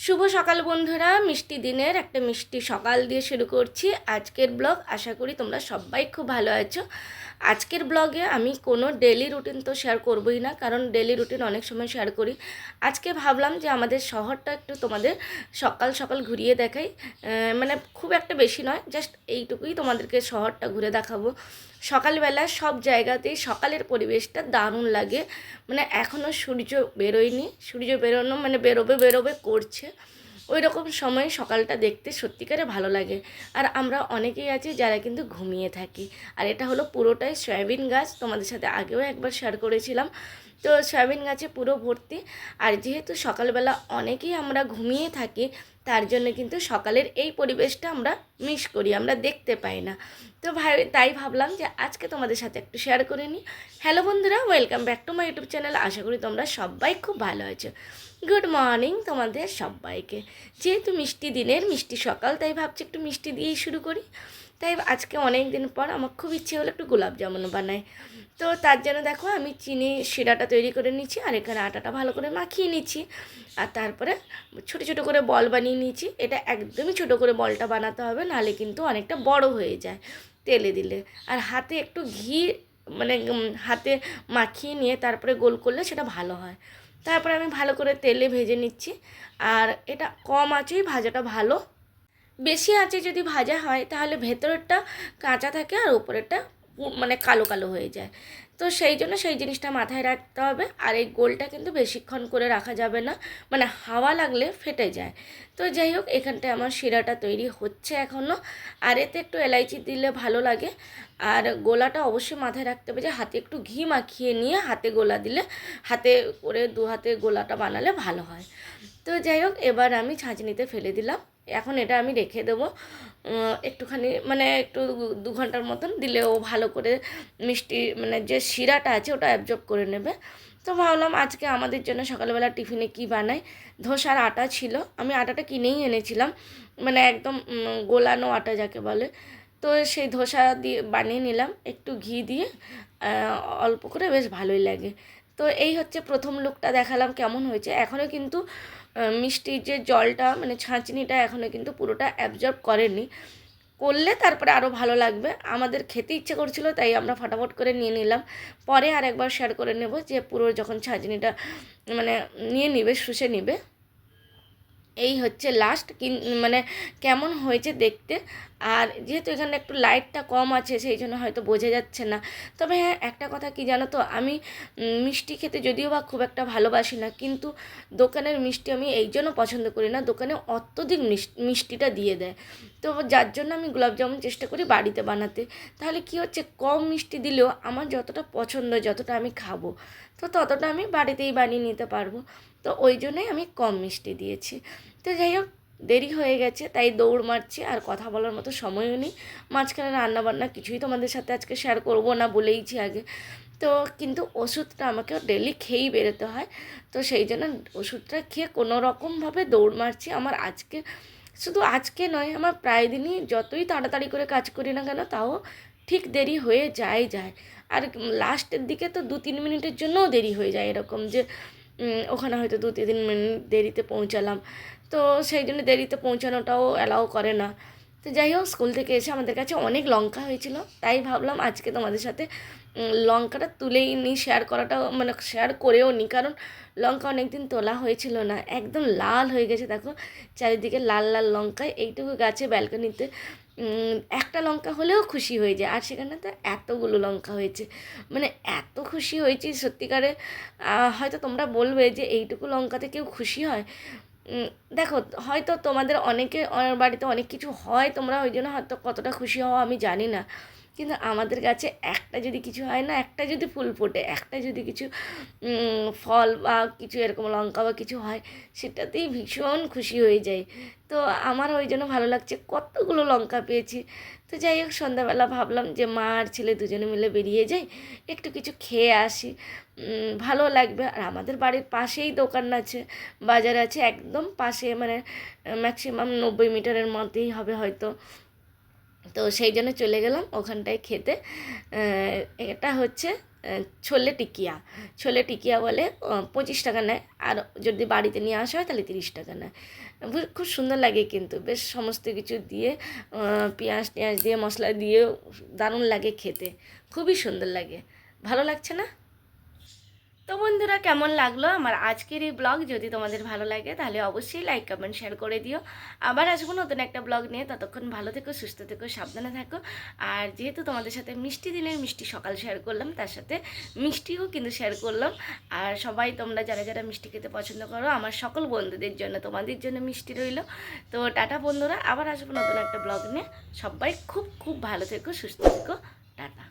শুভ সকাল বন্ধুরা, মিষ্টি দিনের একটা মিষ্টি সকাল দিয়ে শুরু করছি আজকের ব্লগ। আশা করি তোমরা সবাই খুব ভালো আছো। আজকের ব্লগে আমি কোনো ডেলি রুটিন তো শেয়ার করবই না, কারণ ডেলি রুটিন অনেক সময় শেয়ার করি। আজকে ভাবলাম যে আমাদের শহরটা একটু তোমাদের সকাল সকাল ঘুরিয়ে দেখাই। মানে খুব একটা বেশি নয়, জাস্ট এইটুকুই তোমাদেরকে শহরটা ঘুরে দেখাবো। সকালবেলা সব জায়গাতেই সকালের পরিবেশটা দারুণ লাগে। মানে এখনও সূর্য বেরোয়নি, সূর্য বেরোনো মানে বেরোবে করছে, ওই রকম সময় সকালটা দেখতে সত্যিকারে ভালো লাগে। আর আমরা অনেকেই আছি যারা কিন্তু ঘুমিয়ে থাকি। আর এটা হলো পুরোটাই সয়াবিন গাছ, তোমাদের সাথে আগেও একবার শেয়ার করেছিলাম। তো সয়াবিন গাছে পুরো ভর্তি। আর যেহেতু সকালবেলা অনেকেই আমরা ঘুমিয়ে থাকি, তার জন্য কিন্তু সকালের এই পরিবেশটা আমরা মিস করি, আমরা দেখতে পাই না। তো তাই ভাবলাম যে আজকে তোমাদের সাথে একটু শেয়ার করে নিই। হ্যালো বন্ধুরা, welcome back to my YouTube channel. আশা করি তোমরা সবাই খুব ভালো আছো। গুড মর্নিং তোমাদের সবাইকে। যেহেতু মিষ্টি দিনের মিষ্টি সকাল, তাই ভাবছি একটু মিষ্টি দিয়েই শুরু করি। তাই আজকে অনেক দিন পর আমার খুব ইচ্ছে হলো একটু গোলাপ জামুন বানাই। তো তার জন্য দেখো আমি চিনি শিরাটা তৈরি করে নিচ্ছি, আর এখানে আটাটা ভালো করে মাখিয়ে নিচ্ছি। আর তারপরে ছোটো ছোটো করে বল বানিয়ে নিয়েছি। এটা একদমই ছোটো করে বলটা বানাতে হবে, নাহলে কিন্তু অনেকটা বড় হয়ে যায় তেলে দিলে। আর হাতে একটু ঘি মানে হাতে মাখিয়ে নিয়ে তারপরে গোল করলে সেটা ভালো হয়। তারপরে আমি ভালো করে তেলে ভেজে নিচ্ছি। আর এটা কম আঁচেই ভাজাটা ভালো। বেশি আঁচে যদি ভাজা হয় তাহলে ভেতরেরটা কাঁচা থাকে আর উপরেরটা মানে কালো কালো হয়ে যায়। তো সেই জন্য সেই জিনিসটা মাথায় রাখতে হবে। আর এই গোলটা কিন্তু বেশিক্ষণ করে রাখা যাবে না, মানে হাওয়া লাগলে ফেটে যায়। তো যাই হোক, এখানটায় আমার শিরাটা তৈরি হচ্ছে এখনও। আর এতে একটু এলাইচি দিলে ভালো লাগে। আর গোলাটা অবশ্যই মাথায় রাখতে হবে যে হাতে একটু ঘি মাখিয়ে নিয়ে হাতে গোলা দিলে, হাতে করে দু হাতে গোলাটা বানালে ভালো হয়। তো যাই হোক, এবার আমি ছাঁচনিতে ফেলে দিলাম। এখন এটা আমি রেখে দেবো একটুখানি, মানে একটু 2 ঘন্টার মতন দিলেও ভালো করে মিষ্টি মানে যে শিরাটা আছে ওটা অ্যাবজর্ব করে নেবে। তো ভাবলাম আজকে আমাদের জন্য সকালবেলা টিফিনে কি বানাই। ধোসার আটা ছিল, আমি আটাটা কিনেই এনেছিলাম, মানে একদম গোলানো আটা যাকে বলে। তো সেই ধোসা দিয়ে বানিয়ে নিলাম একটু ঘি দিয়ে, অল্প করে, বেশ ভালোই লাগে। তো এই হচ্ছে প্রথম লুকটা দেখালাম কেমন হয়েছে। এখনও কিন্তু মিষ্টির যে জলটা মানে ছাঁচনিটা এখনও কিন্তু পুরোটা অ্যাবজর্ব করেনি। করলে তারপরে আরও ভালো লাগবে। আমাদের খেতে ইচ্ছে করছিল তাই আমরা ফটাফট করে নিয়ে নিলাম। পরে আর একবার শেয়ার করে নেব যে পুরো যখন ছাঁচনিটা মানে নিয়ে নিবে, শুষে নিবে। এই হচ্ছে লাস্ট মানে কেমন হয়েছে দেখতে। আর যেহেতু এখানে একটু লাইটটা কম আছে সেই জন্য হয়তো বোঝা যাচ্ছে না। তবে হ্যাঁ, একটা কথা কি জানো তো, আমি মিষ্টি খেতে যদিও বা খুব একটা ভালোবাসি না, কিন্তু দোকানের মিষ্টি আমি এই জন্য পছন্দ করি না, দোকানে অত্যধিক মিষ্টিটা দিয়ে দেয়। তো যার জন্য আমি গোলাপজামুন চেষ্টা করি বাড়িতে বানাতে। তাহলে কি হচ্ছে, কম মিষ্টি দিলেও আমার যতটা পছন্দ, যতটা আমি খাবো, তো ততটা আমি বাড়িতেই বানিয়ে নিতে পারবো। তো ওই জন্যই আমি কম মিষ্টি দিয়েছি। তো যাই হোক, দেরি হয়ে গেছে তাই দৌড় মারছি, আর কথা বলার মতো সময়ও নেই। মাঝখানে রান্নাবান্না কিছুই তোমাদের সাথে আজকে শেয়ার করবো না বলেইছি আগে। তো কিন্তু ওষুধটা আমাকে ডেলি খেয়েই বেরোতে হয়। তো সেই জন্য ওষুধটা খেয়ে কোনো রকমভাবে দৌড় মারছি। আমার আজকে, শুধু আজকে নয়, আমার প্রায় দিনই যতই তাড়াতাড়ি করে কাজ করি না কেন তাও ঠিক দেরি হয়ে যায়। আর লাস্টের দিকে তো 2-3 মিনিটের জন্যও দেরি হয়ে যায়, এরকম যে ওখানে হয়তো 2-3 মিনিট দেরিতে পৌঁছালাম। তো সেই জন্য দেরিতে পৌঁছানোটাও অ্যালাউ করে না। তো যাই হোক, স্কুল থেকে এসে আমাদের কাছে অনেক লঙ্কা হয়েছিল, তাই ভাবলাম আজকে তোমাদের সাথে লঙ্কাটা তুলেই নিই, শেয়ার করাটাও মানে শেয়ার করেও নিই। কারণ লঙ্কা অনেক দিন তোলা হয়েছিল না, একদম লাল হয়ে গেছে দেখো, চারিদিকে লাল লাল লঙ্কায়। এইটুকু গাছে ব্যালকনিতে একটা লঙ্কা হলেও খুশি হয়ে যায়, আর সেখানে তো এতগুলো লঙ্কা হয়েছে, মানে এত খুশি হয়েছি সত্যিকারে। হয়তো তোমরা বলবে যে এইটুকু লঙ্কাতে কেউ খুশি হয়। দেখো, হয়তো তোমাদের অনেকে বাড়িতে অনেক কিছু হয়, তোমরা ওই জন্য হয়তো কতটা খুশি হও আমি জানি না, কিন্তু আমাদের কাছে একটা যদি কিছু হয় না, একটা যদি ফুল ফোটে, একটা যদি কিছু ফল বা কিছু এরকম লঙ্কা বা কিছু হয়, সেটাতেই ভীষণ খুশি হয়ে যায়। তো আমার ওই জন্য ভালো লাগছে, কতগুলো লঙ্কা পেয়েছি। তো যাই হোক, সন্ধ্যাবেলা ভাবলাম যে মা আর ছেলে দুজনে মিলে বেরিয়ে যাই, একটু কিছু খেয়ে আসি, ভালো লাগবে। আর আমাদের বাড়ির পাশেই দোকান আছে, বাজার আছে একদম পাশে, মানে ম্যাক্সিমাম 90 মিটারের মধ্যেই হবে হয়তো। তো সেই জন্য চলে গেলাম ওখানটায় খেতে। এটা হচ্ছে ছোলে টিকিয়া। ছোলে টিকিয়া বলে, 25 টাকা নেয়, আর যদি বাড়িতে নিয়ে আসা হয় তাহলে 30 টাকা নেয়। খুব সুন্দর লাগে কিন্তু, বেশ সমস্ত কিছু দিয়ে পেঁয়াজ টেঁয়াজ দিয়ে মশলা দিয়ে দারুণ লাগে খেতে, খুবই সুন্দর লাগে। ভালো লাগছে না? তো বন্ধুরা, কেমন লাগলো আমার আজকের এই ব্লগ? যদি তোমাদের ভালো লাগে তাহলে অবশ্যই লাইক কমেন্ট শেয়ার করে দিও। আবার আসবো নতুন একটা ব্লগ নিয়ে, ততক্ষণ ভালো থেকো, সুস্থ থেকো, সাবধানে থাকো। আর যেহেতু তোমাদের সাথে মিষ্টি দিনের মিষ্টি সকাল শেয়ার করলাম, তার সাথে মিষ্টিও কিন্তু শেয়ার করলাম। আর সবাই তোমরা যারা যারা মিষ্টি খেতে পছন্দ করো, আমার সকল বন্ধুদের জন্য, তোমাদের জন্য মিষ্টি রইলো। তো টাটা বন্ধুরা, আবার আসবো নতুন একটা ব্লগ নিয়ে। সবাই খুব খুব ভালো থেকো, সুস্থ থেকো, টাটা।